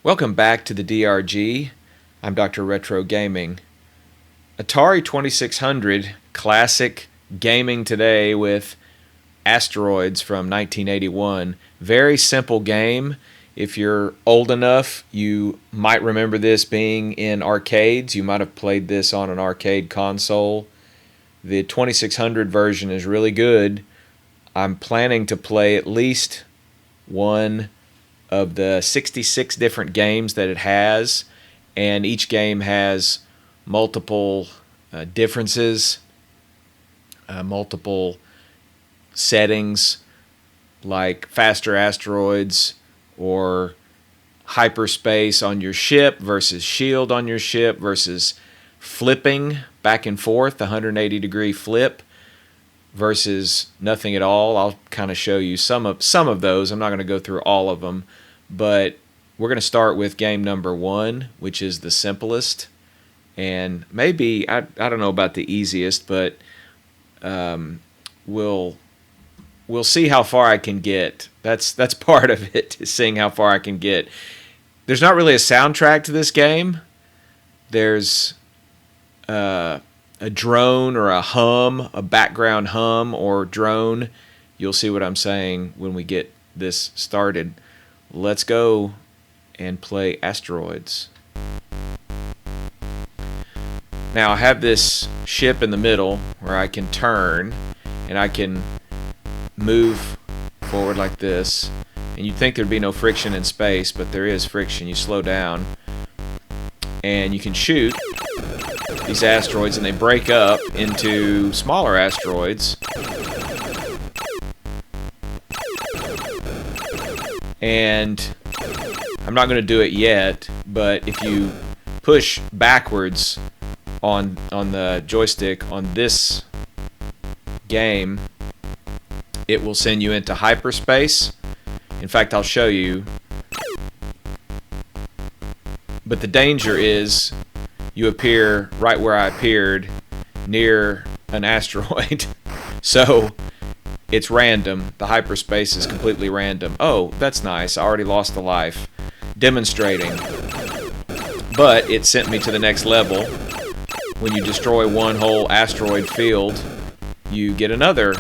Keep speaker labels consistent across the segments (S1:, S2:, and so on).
S1: Welcome back to the DRG. I'm Dr. Retro Gaming. Atari 2600 classic gaming today with Asteroids from 1981. Very simple game. If you're old enough, you might remember this being in arcades. You might have played this on an arcade console. The 2600 version is really good. I'm planning to play at least one of the 66 different games that it has, and each game has multiple differences, multiple settings, like faster asteroids or hyperspace on your ship versus shield on your ship versus flipping back and forth, 180-degree flip versus nothing at all. I'll kind of show you some of those. I'm not going to go through all of them, but we're going to start with game number 1, which is the simplest, and maybe I don't know about the easiest, but we'll see how far I can get. That's part of it, is seeing how far I can get. There's not really a soundtrack to this game. There's a drone or a hum, a background hum or drone. You'll see what I'm saying when we get this started. Let's go and play Asteroids. Now I have this ship in the middle where I can turn and I can move forward like this. And you'd think there'd be no friction in space, but there is friction. You slow down and you can shoot these asteroids, and they break up into smaller asteroids. And I'm not going to do it yet, but if you push backwards on the joystick on this game, it will send you into hyperspace. In fact, I'll show you. But the danger is you appear right where I appeared, near an asteroid. So it's random. The hyperspace is completely random. Oh, that's nice. I already lost a life demonstrating. But it sent me to the next level. When you destroy one whole asteroid field, you get another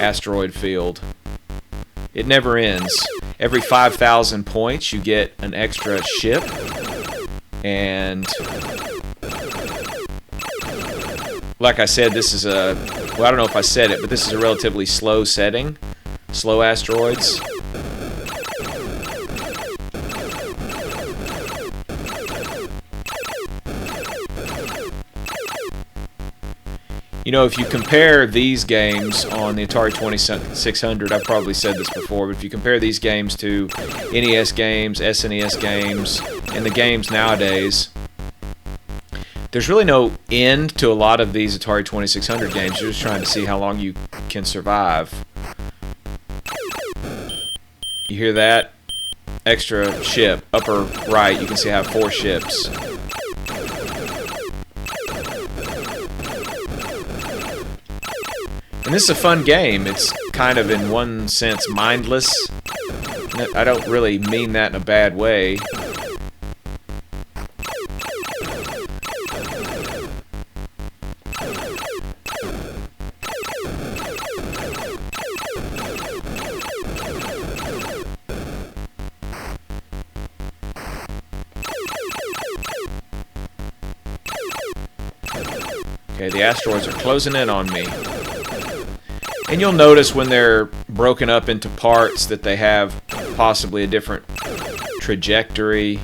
S1: asteroid field. It never ends. Every 5,000 points, you get an extra ship. And like I said, this is I don't know if I said it, but this is a relatively slow setting. Slow asteroids. You know, if you compare these games on the Atari 2600, I've probably said this before, but if you compare these games to NES games, SNES games, and the games nowadays, there's really no end to a lot of these Atari 2600 games. You're just trying to see how long you can survive. You hear that? Extra ship. Upper right, you can see I have 4 ships. And this is a fun game. It's kind of, in one sense, mindless. I don't really mean that in a bad way. Okay, the asteroids are closing in on me. And you'll notice when they're broken up into parts that they have possibly a different trajectory.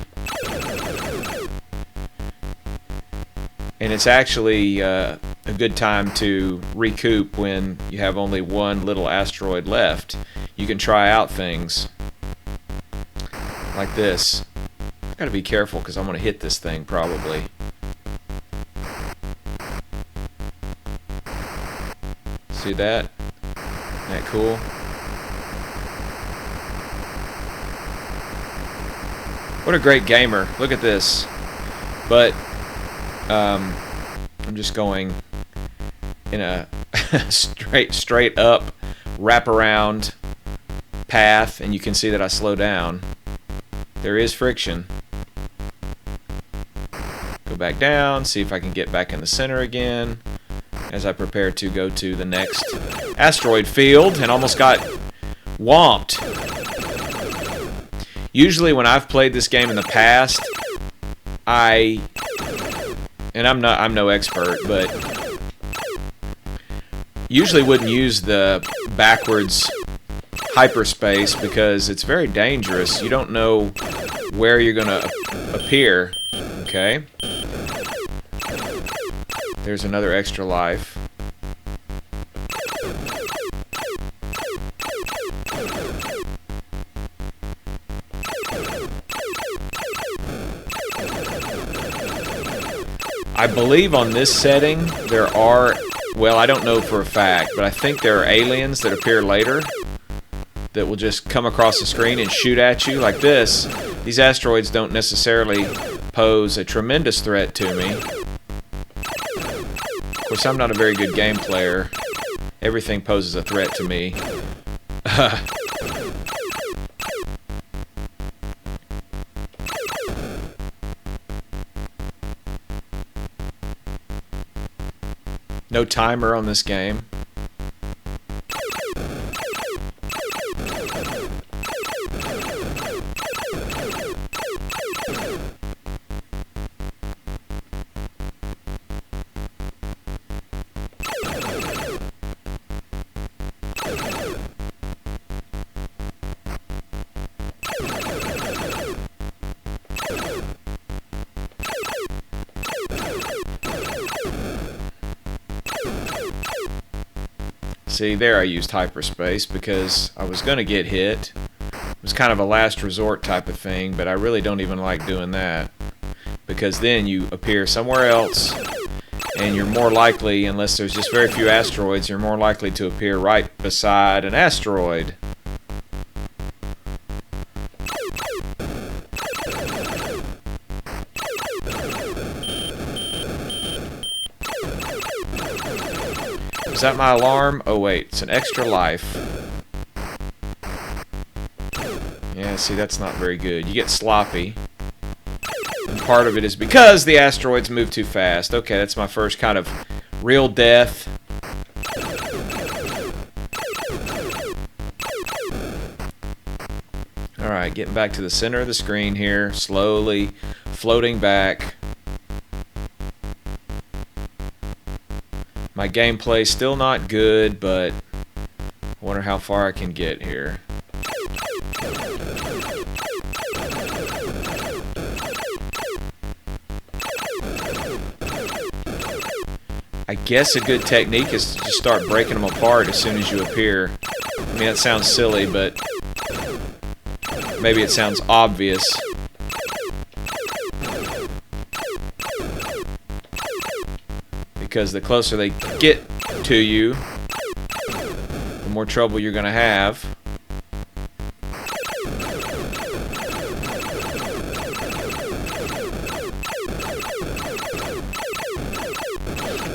S1: And it's actually a good time to recoup when you have only one little asteroid left. You can try out things like this. I've got to be careful because I'm going to hit this thing probably. See that? Isn't that cool? What a great gamer. Look at this. But I'm just going in a straight up wraparound path, and you can see that I slow down. There is friction. back down, see if I can get back in the center again as I prepare to go to the next asteroid field, and almost got whomped. Usually when I've played this game in the past, and I'm no expert, but usually wouldn't use the backwards hyperspace because it's very dangerous. You don't know where you're gonna appear. Okay. There's another extra life. I believe on this setting there are, well, I don't know for a fact, but I think there are aliens that appear later that will just come across the screen and shoot at you like this. These asteroids don't necessarily pose a tremendous threat to me. Of course, I'm not a very good game player. Everything poses a threat to me. No timer on this game. See, there I used hyperspace because I was going to get hit. It was kind of a last resort type of thing, but I really don't even like doing that because then you appear somewhere else and you're more likely, unless there's just very few asteroids, you're more likely to appear right beside an asteroid. Is that my alarm? Oh wait, it's an extra life. Yeah, see, that's not very good. You get sloppy. And part of it is because the asteroids move too fast. Okay, that's my first kind of real death. Alright, getting back to the center of the screen here, slowly floating back. My gameplay's still not good, but I wonder how far I can get here. I guess a good technique is to just start breaking them apart as soon as you appear. I mean, that sounds silly, but maybe it sounds obvious. Because the closer they get to you, the more trouble you're going to have.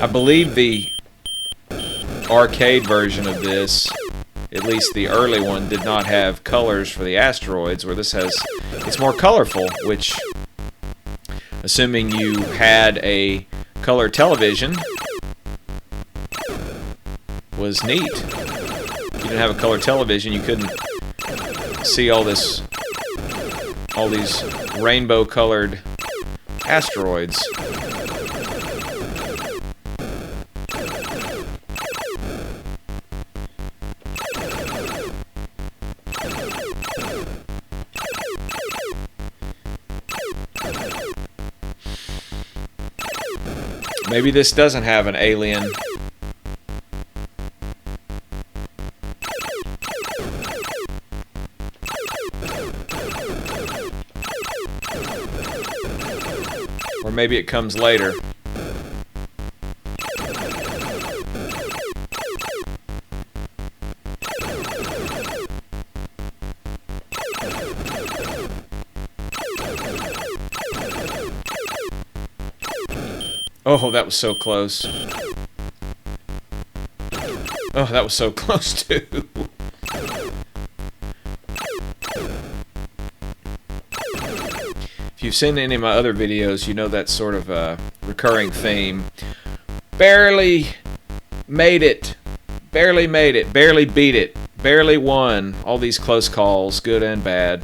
S1: I believe the arcade version of this, at least the early one, did not have colors for the asteroids, where this has, it's more colorful, which, assuming you had a color television, was neat. If you didn't have a color television, you couldn't see all these rainbow colored asteroids. Maybe this doesn't have an alien. Or maybe it comes later. Oh, that was so close. Oh, that was so close too. If you've seen any of my other videos, you know that's sort of a recurring theme. Barely made it. Barely made it. Barely beat it. Barely won. All these close calls, good and bad.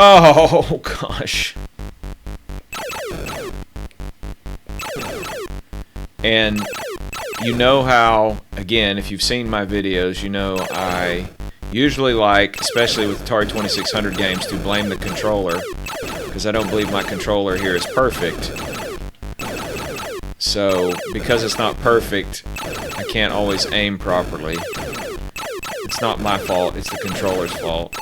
S1: Oh, gosh. And you know how, again, if you've seen my videos, you know I usually like, especially with Atari 2600 games, to blame the controller, because I don't believe my controller here is perfect. So, because it's not perfect, I can't always aim properly. It's not my fault, it's the controller's fault.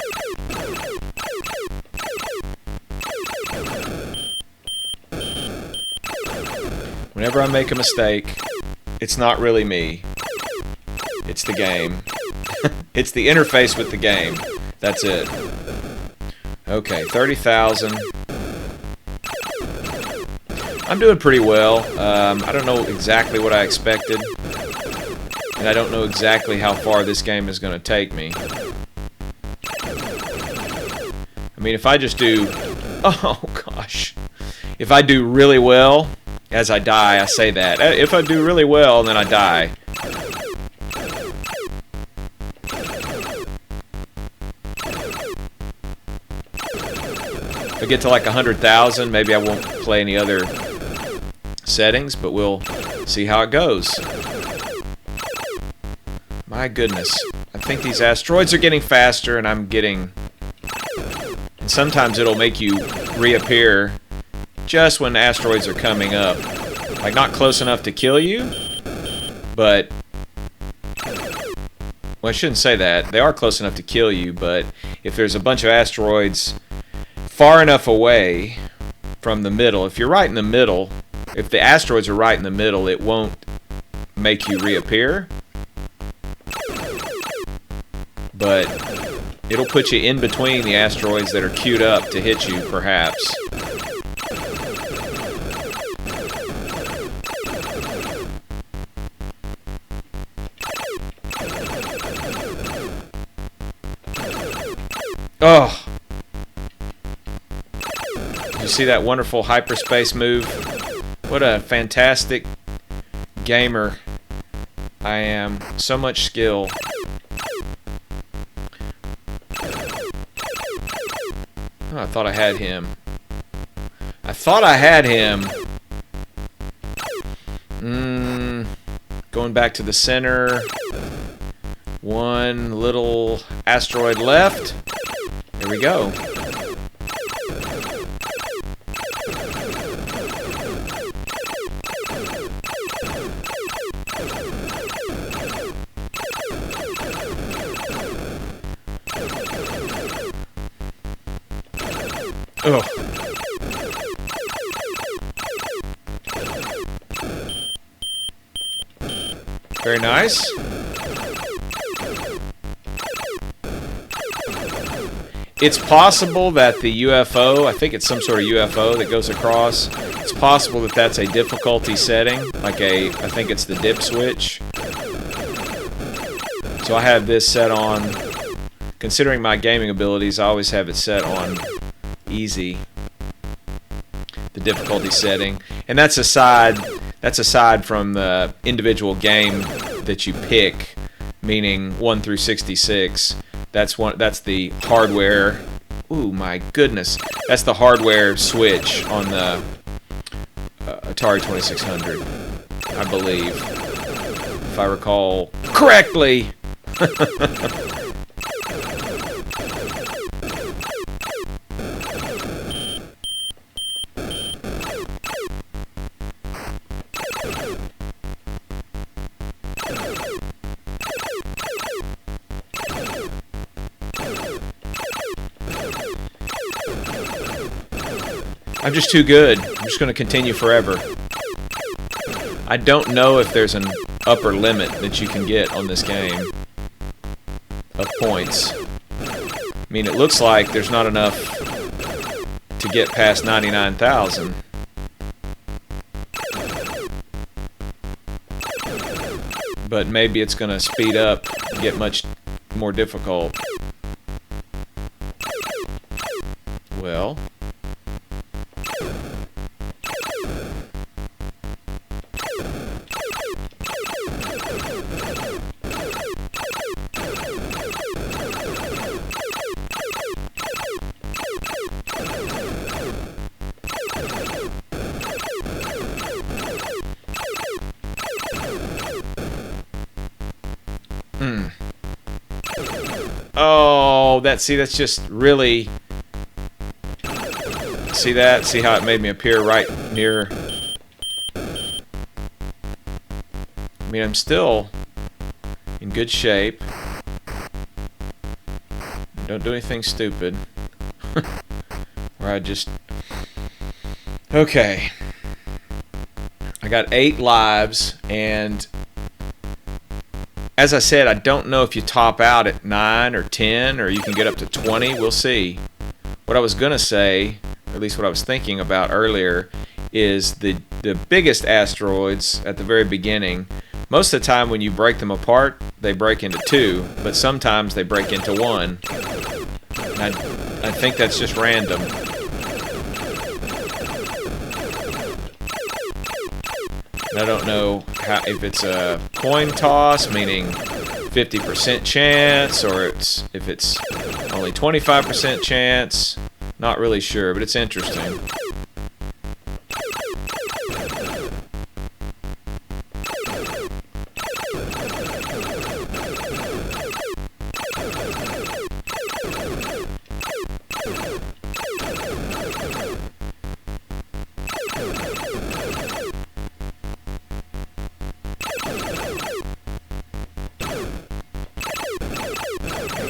S1: Whenever I make a mistake, it's not really me. It's the game. It's the interface with the game. That's it. Okay, 30,000. I'm doing pretty well. I don't know exactly what I expected. And I don't know exactly how far this game is going to take me. I mean, if I just do... Oh, gosh. If I do really well... As I die, I say that. If I do really well, then I die. If I get to like 100,000, maybe I won't play any other settings, but we'll see how it goes. My goodness. I think these asteroids are getting faster, and I'm getting... And sometimes it'll make you reappear just when asteroids are coming up. Like, not close enough to kill you, but... Well, I shouldn't say that. They are close enough to kill you, but if there's a bunch of asteroids far enough away from the middle, if you're right in the middle, if the asteroids are right in the middle, it won't make you reappear. But it'll put you in between the asteroids that are queued up to hit you, perhaps. Oh! Did you see that wonderful hyperspace move? What a fantastic gamer I am. So much skill. Oh, I thought I had him. I thought I had him. Going back to the center. One little asteroid left. There we go. Oh. Very nice. It's possible that the UFO, I think it's some sort of UFO that goes across, it's possible that that's a difficulty setting, like I think it's the dip switch. So I have this set on, considering my gaming abilities, I always have it set on easy, the difficulty setting. And that's aside from the individual game that you pick, meaning 1 through 66. That's the hardware. Ooh, my goodness. That's the hardware switch on the Atari 2600, I believe. If I recall correctly. I'm just too good. I'm just going to continue forever. I don't know if there's an upper limit that you can get on this game of points. I mean, it looks like there's not enough to get past 99,000. But maybe it's going to speed up, get much more difficult. Well, oh, that's just really, see that? See how it made me appear right near? I mean, I'm still in good shape. Don't do anything stupid. Or I just... Okay. I got 8 lives, and as I said, I don't know if you top out at 9 or 10, or you can get up to 20. We'll see. What I was going to say, or at least what I was thinking about earlier, is the biggest asteroids at the very beginning, most of the time when you break them apart, they break into 2, but sometimes they break into 1. And I think that's just random. I don't know if it's a coin toss, meaning 50% chance, or if it's only 25% chance. Not really sure, but it's interesting.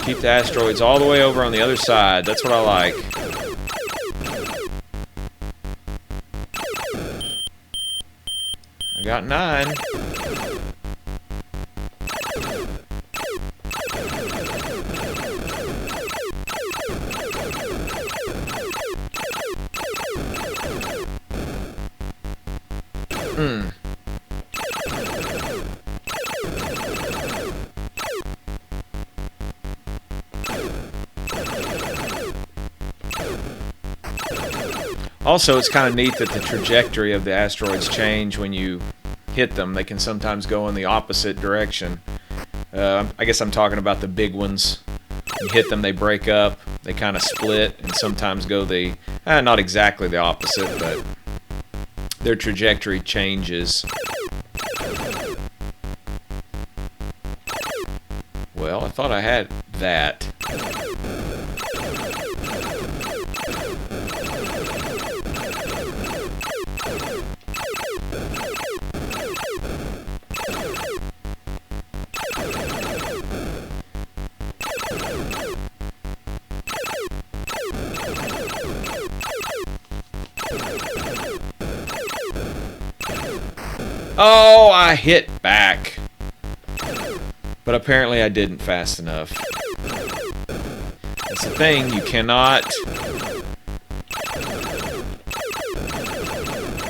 S1: Keep the asteroids all the way over on the other side. That's what I like. I got 9. Also, it's kind of neat that the trajectory of the asteroids change when you hit them. They can sometimes go in the opposite direction. I guess I'm talking about the big ones. You hit them, they break up, they kind of split, and sometimes go the, not exactly the opposite, but their trajectory changes. Well, I thought I had that. Oh, I hit back. But apparently I didn't fast enough. That's the thing, you cannot...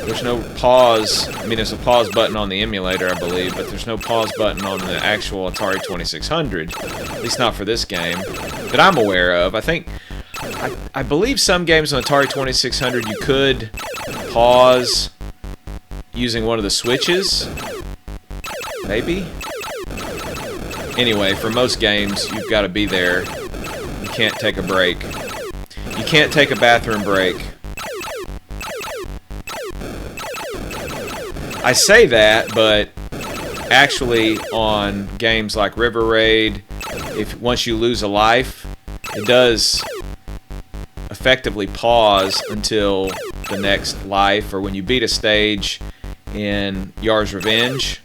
S1: There's no pause. I mean, there's a pause button on the emulator, I believe, but there's no pause button on the actual Atari 2600. At least not for this game that I'm aware of. I believe some games on Atari 2600 you could pause using one of the switches. Maybe? Anyway, for most games, you've got to be there. You can't take a break. You can't take a bathroom break. I say that, but actually on games like River Raid, once you lose a life, it does effectively pause until the next life, or when you beat a stage in Yar's Revenge.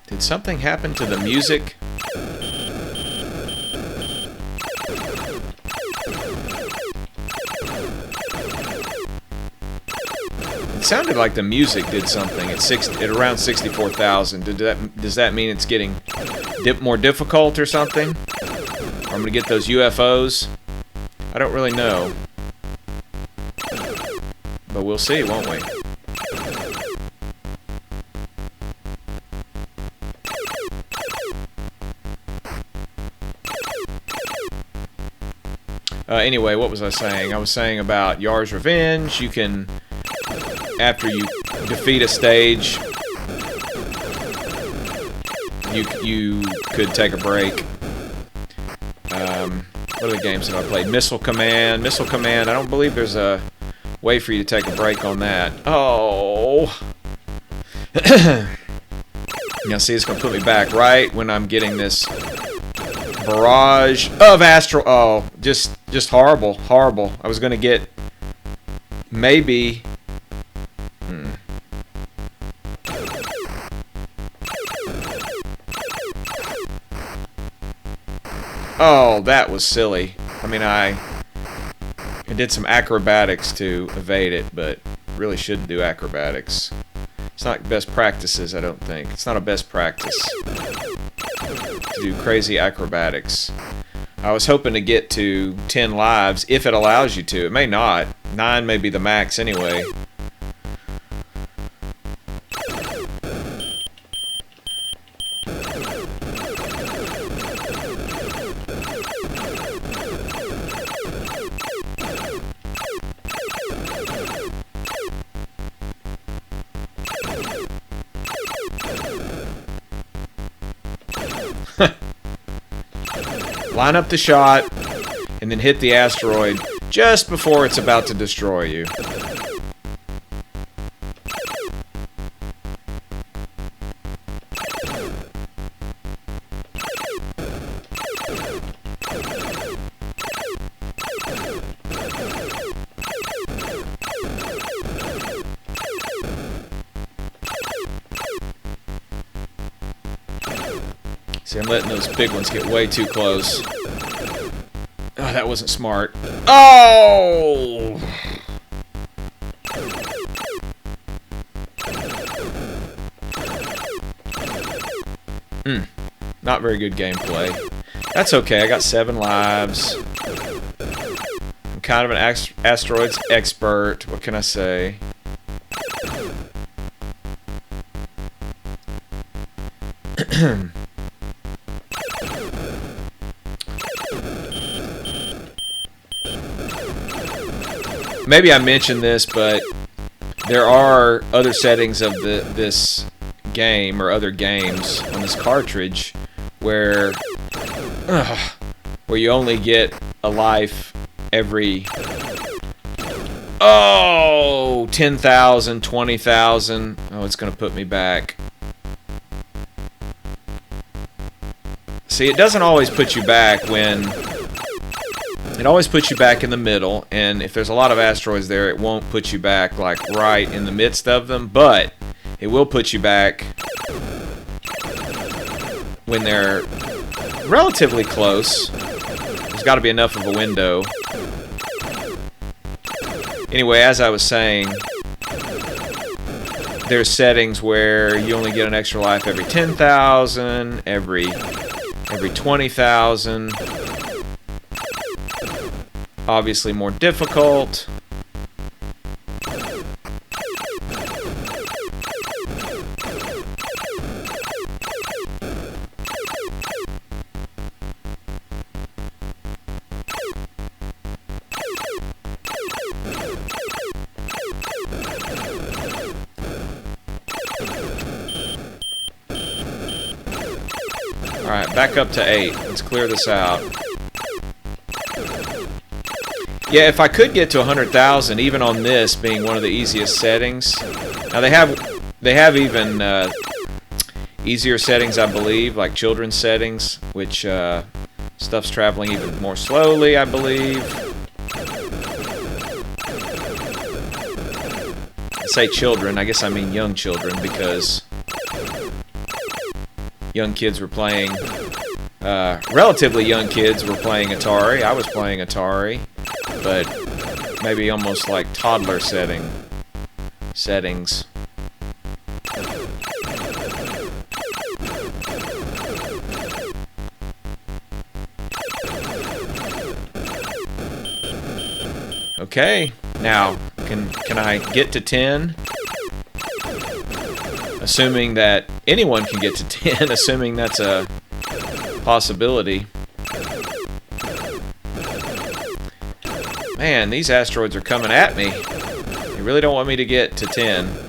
S1: Did something happen to the music? sounded like the music did something at around 64,000. Does that mean it's getting more difficult or something? Or I'm gonna get those UFOs? I don't really know, but we'll see, won't we? Anyway, what was I saying? I was saying about Yar's Revenge. You can, after you defeat a stage, you could take a break. What other games have I played? Missile Command. Missile Command, I don't believe there's a way for you to take a break on that. Oh! Now see, it's going to put me back right when I'm getting this barrage of Astro... Oh, just horrible, horrible. I was going to get maybe... Oh, that was silly. I mean, I did some acrobatics to evade it, but really shouldn't do acrobatics. It's not best practices, I don't think. It's not a best practice to do crazy acrobatics. I was hoping to get to 10 lives, if it allows you to. It may not. 9 may be the max anyway. Line up the shot, and then hit the asteroid just before it's about to destroy you. See, I'm letting those big ones get way too close. Oh, that wasn't smart. Oh! Not very good gameplay. That's okay, I got 7 lives. I'm kind of an asteroids expert. What can I say? Maybe I mentioned this, but there are other settings of this game, or other games on this cartridge, where you only get a life every 10,000, 20,000. Oh, it's gonna put me back. See, it doesn't always put you back when... It always puts you back in the middle, and if there's a lot of asteroids there, it won't put you back like right in the midst of them, but it will put you back when they're relatively close. There's got to be enough of a window. Anyway, as I was saying, there's settings where you only get an extra life every 10,000, every 20,000. Obviously more difficult. Alright, back up to 8. Let's clear this out. Yeah, if I could get to 100,000, even on this being one of the easiest settings. Now they have even easier settings, I believe, like children's settings, which stuff's traveling even more slowly, I believe. I say children, I guess I mean young children, because young kids were playing, relatively young kids were playing Atari. I was playing Atari. But maybe almost like toddler setting. settings. Okay, now can I get to 10? Assuming that anyone can get to 10, assuming that's a possibility. Man, these asteroids are coming at me. They really don't want me to get to 10.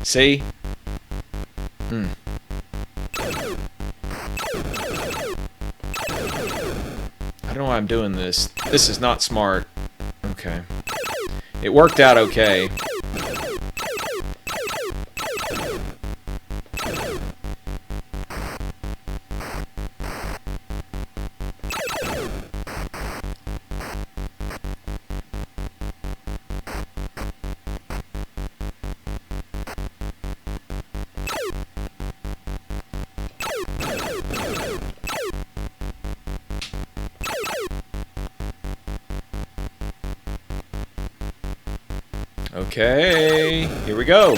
S1: See? I don't know why I'm doing this. This is not smart. Okay. It worked out okay. Okay, here we go.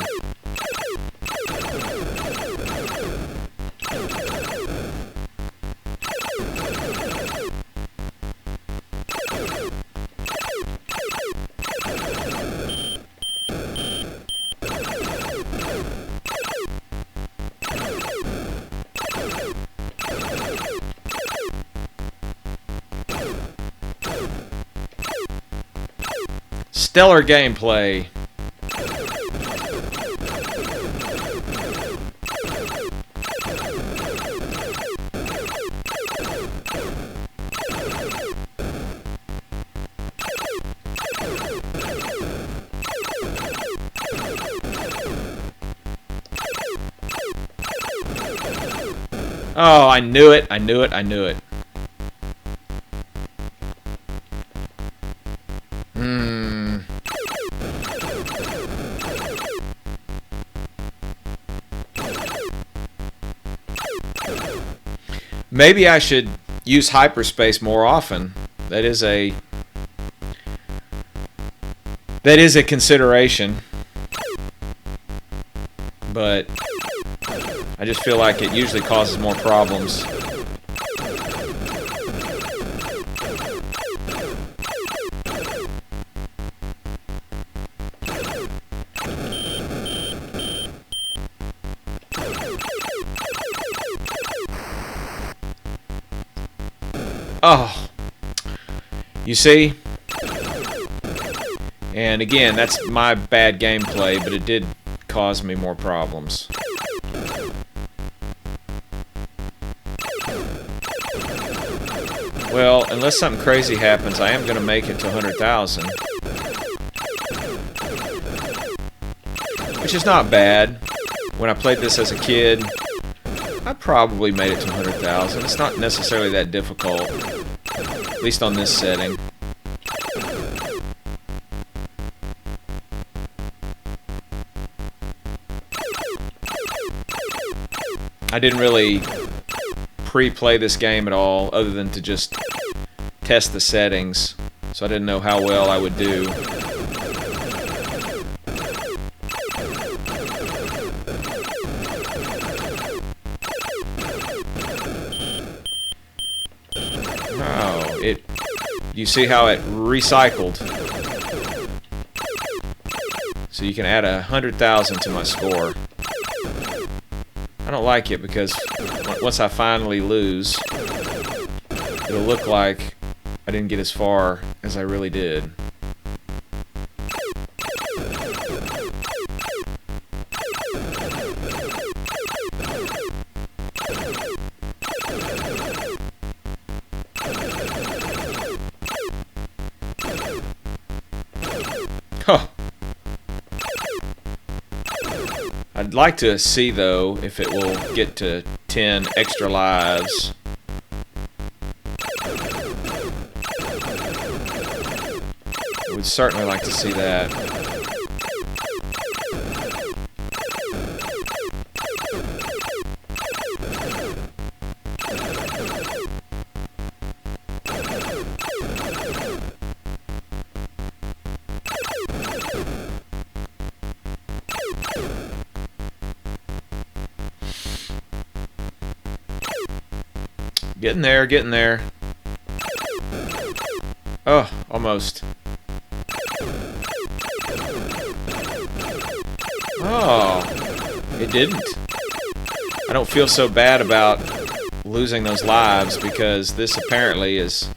S1: Stellar gameplay. Oh, I knew it. I knew it. I knew it. Maybe I should use hyperspace more often. That is a consideration. But I just feel like it usually causes more problems. Oh, you see? And again, that's my bad gameplay, but it did cause me more problems. Well, unless something crazy happens, I am going to make it to 100,000. Which is not bad. When I played this as a kid, I probably made it to 100,000. It's not necessarily that difficult, at least on this setting. I didn't really pre-play this game at all, other than to just test the settings, so I didn't know how well I would do. Oh, you see how it recycled? So you can add 100,000 to my score. I don't like it because once I finally lose, it'll look like I didn't get as far as I really did. Huh. I'd like to see, though, if it will get to 10 extra lives. Would certainly like to see that. Getting there, getting there. Oh, almost. Oh, it didn't. I don't feel so bad about losing those lives because this apparently is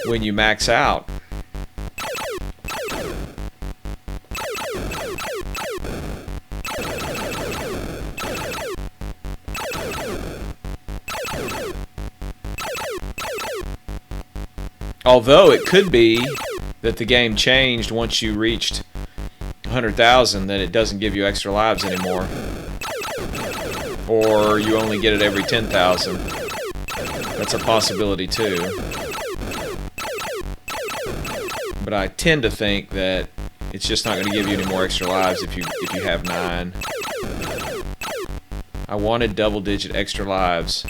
S1: when you max out. Although it could be that the game changed once you reached 100,000, that it doesn't give you extra lives anymore. Or you only get it every 10,000. That's a possibility too. But I tend to think that it's just not going to give you any more extra lives if you have 9. I wanted double-digit extra lives.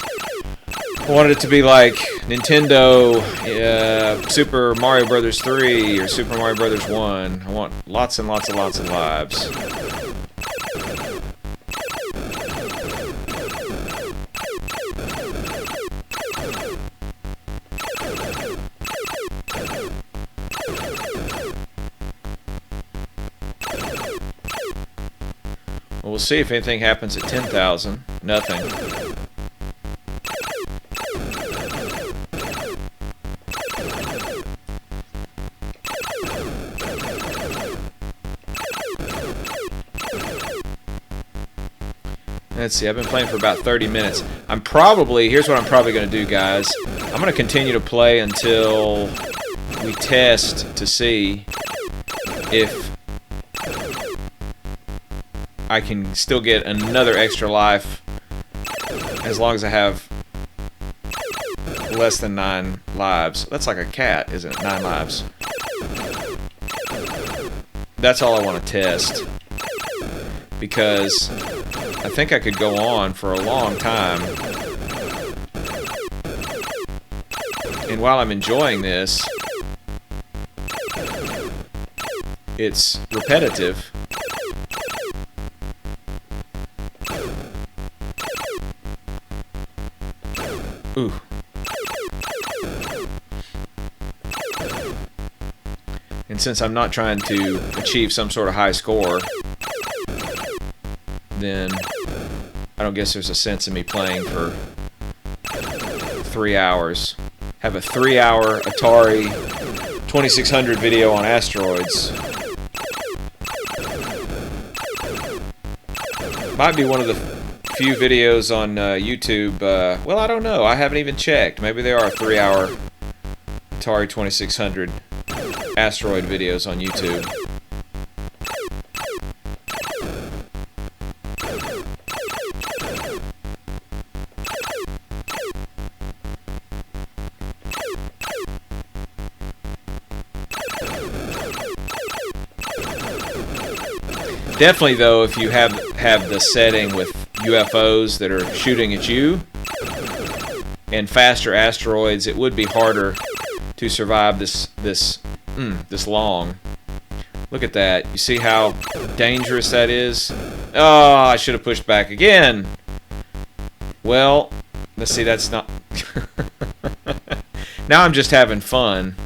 S1: I wanted it to be like Nintendo Super Mario Brothers 3 or Super Mario Brothers 1. I want lots and lots and lots of lives. Well, we'll see if anything happens at 10,000. Nothing. Let's see, I've been playing for about 30 minutes. Here's what I'm probably going to do, guys. I'm going to continue to play until we test to see if I can still get another extra life as long as I have less than 9 lives. That's like a cat, isn't it? 9 lives. That's all I want to test. Because I think I could go on for a long time. And while I'm enjoying this, it's repetitive. Ooh. And since I'm not trying to achieve some sort of high score, then I don't guess there's a sense in me playing for 3 hours. Have a 3-hour Atari 2600 video on Asteroids. Might be one of the few videos on YouTube. Well, I don't know. I haven't even checked. Maybe there are 3-hour Atari 2600 Asteroid videos on YouTube. Definitely, though, if you have the setting with UFOs that are shooting at you and faster asteroids, it would be harder to survive this long. Look at that. You see how dangerous that is? Oh, I should have pushed back again. Well, let's see, that's not... Now I'm just having fun.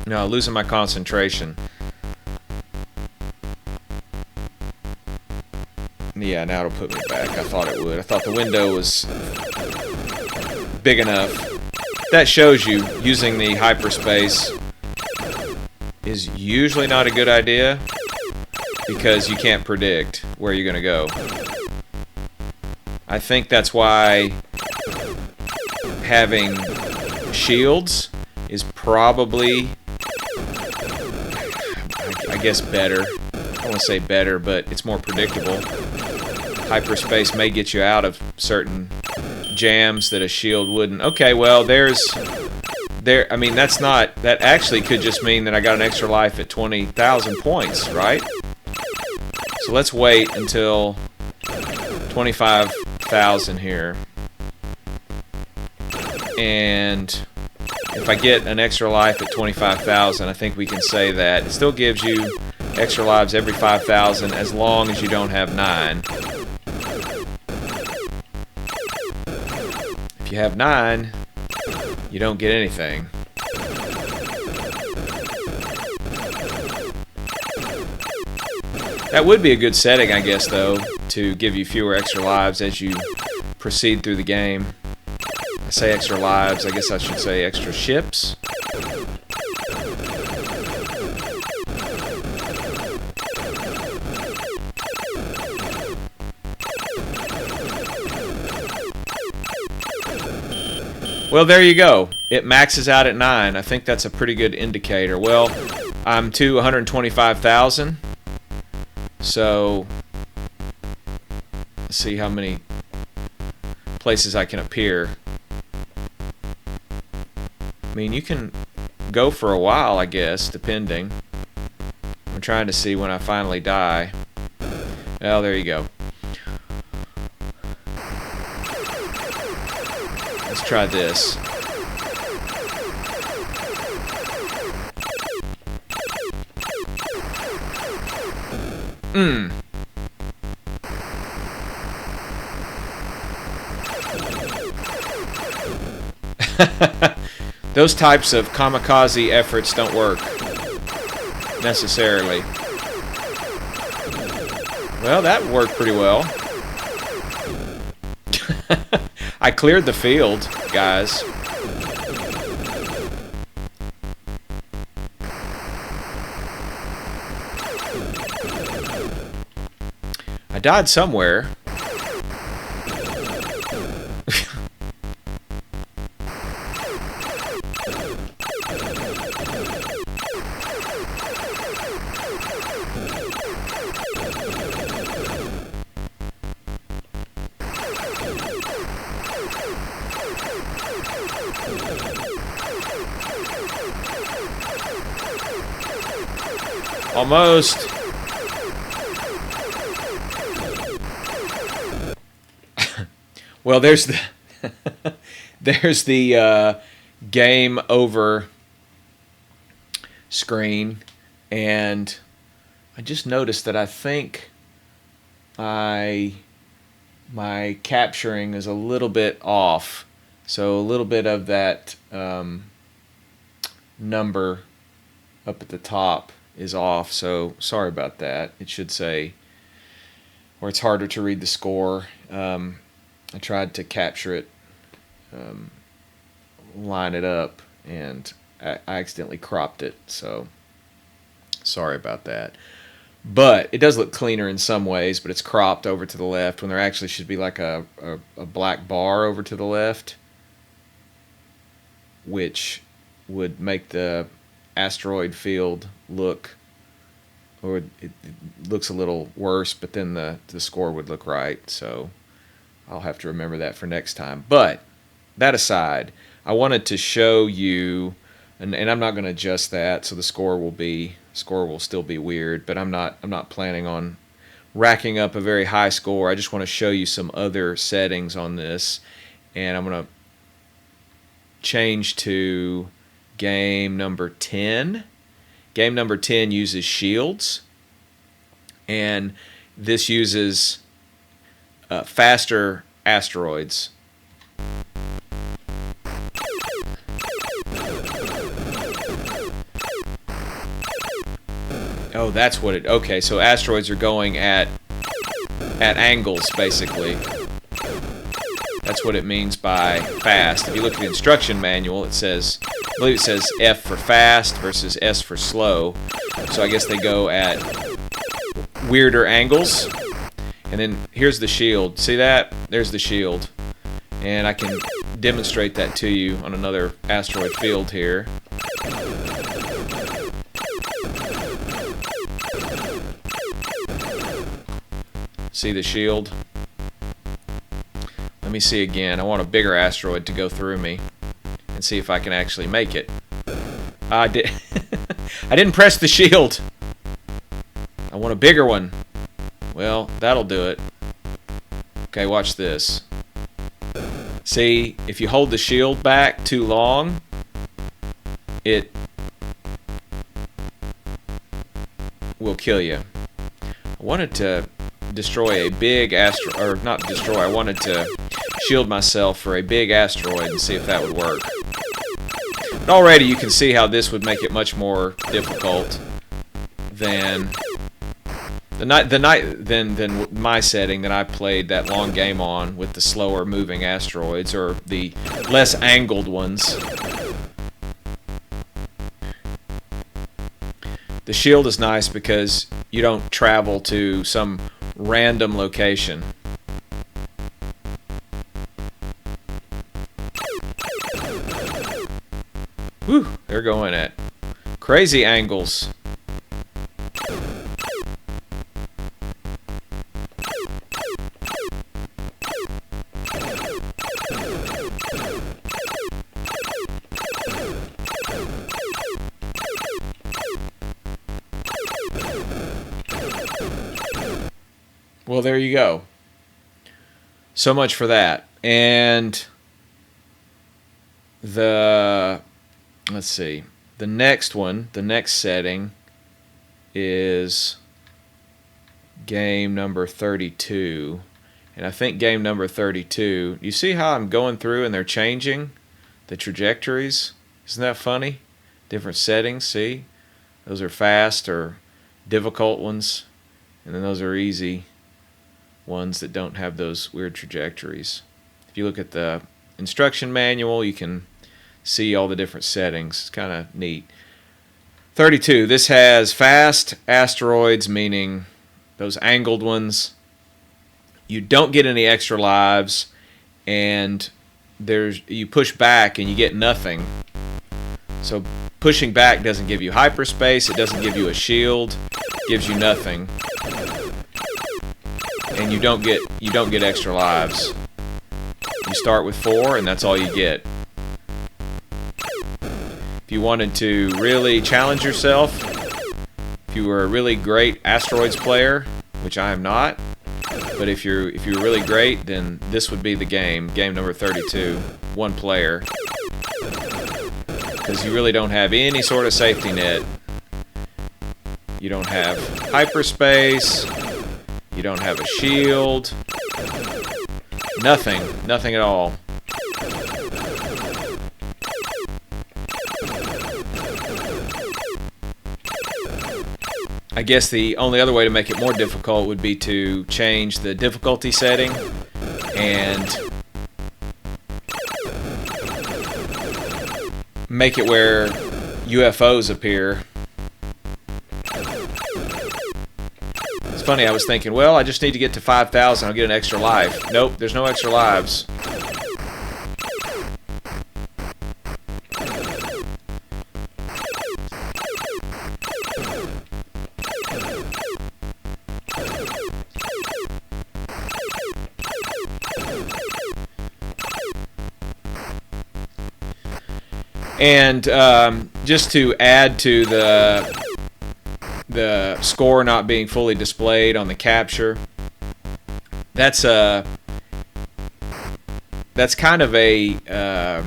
S1: No, losing my concentration. Yeah, now it'll put me back. I thought it would. I thought the window was big enough. That shows you using the hyperspace is usually not a good idea because you can't predict where you're going to go. I think that's why having shields is probably, I guess, better. I don't want to say better, but it's more predictable. Hyperspace may get you out of certain jams that a shield wouldn't. Okay, well, there's there, I mean, that's not, that actually could just mean that I got an extra life at 20,000 points, right? So let's wait until 25,000 here. And if I get an extra life at 25,000, I think we can say that it still gives you extra lives every 5,000 as long as you don't have 9. If you have 9, you don't get anything. That would be a good setting, I guess, though, to give you fewer extra lives as you proceed through the game. I say extra lives, I guess I should say extra ships. Well, there you go. It maxes out at 9. I think that's a pretty good indicator. Well, I'm to 125,000. So, let's see how many places I can appear. I mean, you can go for a while, I guess, depending. I'm trying to see when I finally die. Well, there you go. Let's try this. Those types of kamikaze efforts don't work necessarily. Well, that worked pretty well. I cleared the field, guys. I died somewhere. Almost. Well, there's the there's the game over screen, and I just noticed that I think my capturing is a little bit off, so a little bit of that number up at the top is off, so sorry about that. It should say, or it's harder to read the score. I tried to capture it, line it up, and I accidentally cropped it, so sorry about that. But it does look cleaner in some ways, but it's cropped over to the left when there actually should be like a black bar over to the left, which would make the asteroid field look, or it looks a little worse, but then the score would look right. So I'll have to remember that for next time. But that aside, I wanted to show you, and I'm not going to adjust that, so the score will still be weird, but I'm not planning on racking up a very high score. I just want to show you some other settings on this, and I'm going to change to game number 10. Game number 10 uses shields, and this uses faster asteroids. Oh, that's what it... Okay, so asteroids are going at angles, basically. That's what it means by fast. If you look at the instruction manual, it says... I believe it says F for fast versus S for slow. So I guess they go at weirder angles. And then here's the shield. See that? There's the shield. And I can demonstrate that to you on another asteroid field here. See the shield? Let me see again. I want a bigger asteroid to go through me. And and see if I can actually make it. I did. I didn't press the shield. I want a bigger one. Well, that'll do it. Okay, watch this. See, if you hold the shield back too long, it will kill you. I wanted to destroy a big or not destroy, I wanted to shield myself for a big asteroid and see if that would work. But already you can see how this would make it much more difficult than than my setting that I played that long game on with the slower moving asteroids, or the less angled ones. The shield is nice because you don't travel to some random location. Whew, they're going at crazy angles. Well, there you go. So much for that. And let's see, the next one, the next setting is game number 32. And I think game number 32, you see how I'm going through and they're changing the trajectories? Isn't that funny? Different settings, see? Those are fast or difficult ones, and then those are easy ones that don't have those weird trajectories. If you look at the instruction manual, you can see all the different settings. It's kind of neat. 32, this has fast asteroids, meaning those angled ones. You don't get any extra lives, and you push back and you get nothing. So pushing back doesn't give you hyperspace, it doesn't give you a shield, it gives you nothing. And you don't get extra lives. You start with 4 and that's all you get. If you wanted to really challenge yourself, if you were a really great Asteroids player, which I am not, but if you're really great, then this would be the game number 32, one player. Because you really don't have any sort of safety net. You don't have hyperspace, you don't have a shield, nothing at all. I guess the only other way to make it more difficult would be to change the difficulty setting and make it where UFOs appear. It's funny, I was thinking, well, I just need to get to 5,000, I'll get an extra life. Nope, there's no extra lives. And just to add to the score not being fully displayed on the capture, that's kind of a I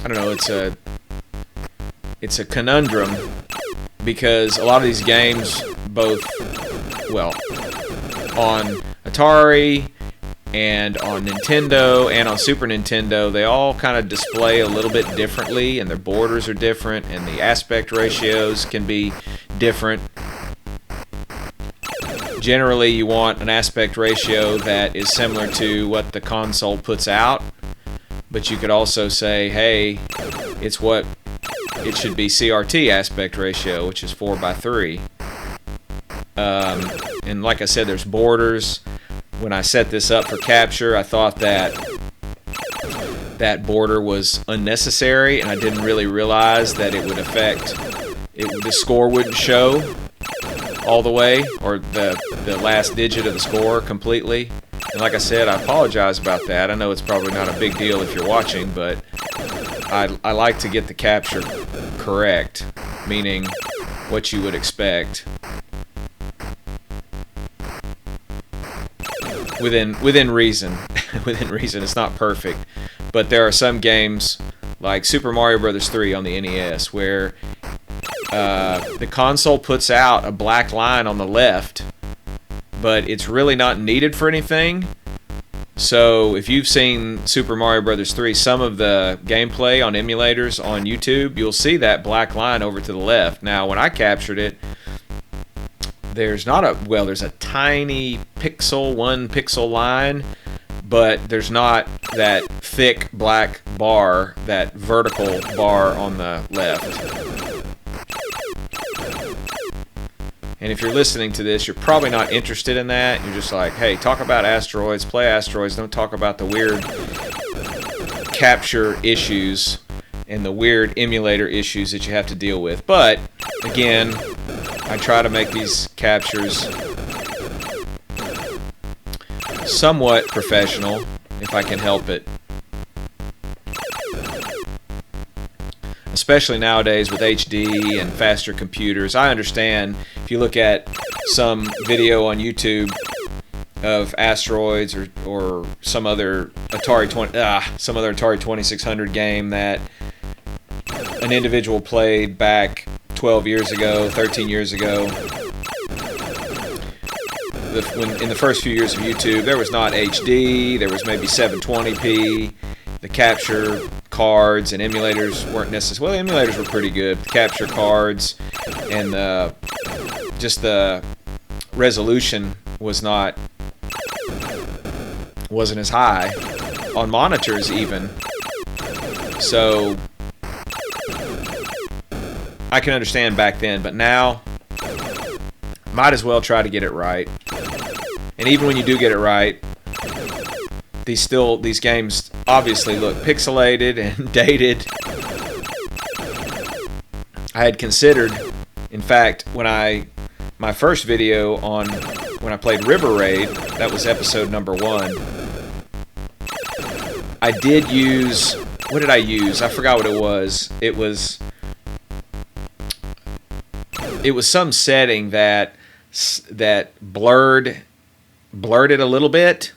S1: don't know, it's a conundrum, because a lot of these games, both on Atari and on Nintendo and on Super Nintendo, they all kind of display a little bit differently, and their borders are different, and the aspect ratios can be different. Generally, you want an aspect ratio that is similar to what the console puts out, but you could also say, hey, it should be CRT aspect ratio, which is 4:3. And like I said, there's borders. When I set this up for capture, I thought that border was unnecessary, and I didn't really realize that it would affect the score wouldn't show all the way, or the last digit of the score completely. And like I said, I apologize about that. I know it's probably not a big deal if you're watching, but I like to get the capture correct, meaning what you would expect. Within reason. Within reason. It's not perfect. But there are some games like Super Mario Bros. 3 on the NES where the console puts out a black line on the left, but it's really not needed for anything. So if you've seen Super Mario Bros. 3, some of the gameplay on emulators on YouTube, you'll see that black line over to the left. Now, when I captured it, there's a tiny pixel, 1 pixel line, but there's not that thick black bar, that vertical bar on the left. And if you're listening to this, you're probably not interested in that. You're just like, hey, talk about Asteroids, play Asteroids, don't talk about the weird capture issues and the weird emulator issues that you have to deal with. But, again, I try to make these captures somewhat professional, if I can help it. Especially nowadays with HD and faster computers. I understand if you look at some video on YouTube of Asteroids or some other Atari 2600 game that an individual played back 12 years ago, 13 years ago. In the first few years of YouTube, there was not HD, there was maybe 720p. The capture cards and emulators weren't necessarily... Well, the emulators were pretty good. The capture cards and just the resolution wasn't as high on monitors even. So I can understand back then, but now might as well try to get it right. And even when you do get it right, these games obviously look pixelated and dated. I had considered, in fact, my first video on when I played River Raid, that was episode number 1. I did use, what did I use? I forgot what it was. It was some setting that blurred it a little bit.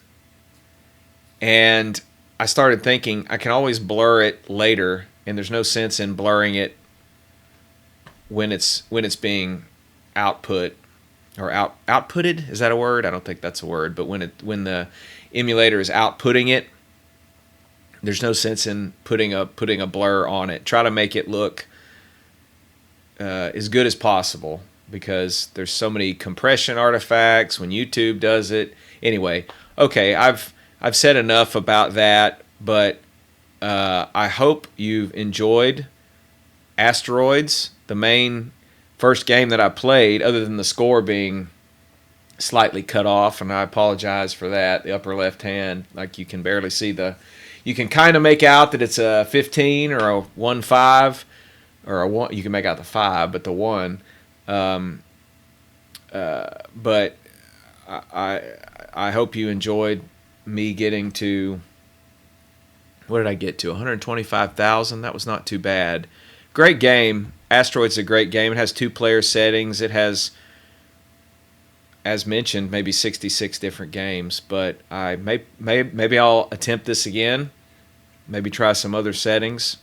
S1: And I started thinking, I can always blur it later, and there's no sense in blurring it when it's being output or outputted. Is that a word? I don't think that's a word. But when the emulator is outputting it, there's no sense in putting a blur on it. Try to make it look as good as possible, because there's so many compression artifacts when YouTube does it. Anyway, okay, I've said enough about that, but I hope you've enjoyed Asteroids, the main first game that I played, other than the score being slightly cut off, and I apologize for that. The upper left hand, like you can barely see you can kind of make out that it's a 15 or a 1-5, or a 1. You can make out the 5, but the 1. But I hope you enjoyed me getting to, what did I get to? 125,000. That was not too bad. Great game. Asteroids is a great game. It has 2-player settings. It has, as mentioned, maybe 66 different games. But maybe I'll attempt this again. Maybe try some other settings.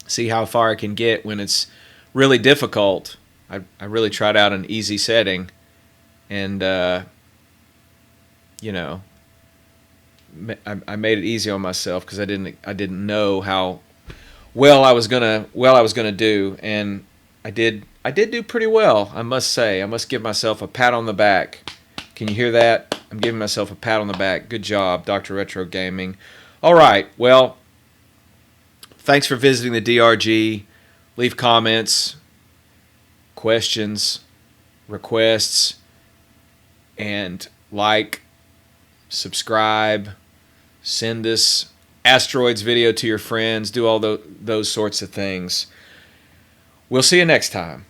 S1: See how far I can get when it's really difficult. I really tried out an easy setting, and I made it easy on myself because I didn't know how well I was gonna do, and I did do pretty well, I must say. I must give myself a pat on the back. Can you hear that? I'm giving myself a pat on the back. Good job, Dr. Retro Gaming. All right, well, thanks for visiting the DRG. Leave comments, questions, requests, and like, subscribe, send this Asteroids video to your friends, do all those sorts of things. We'll see you next time.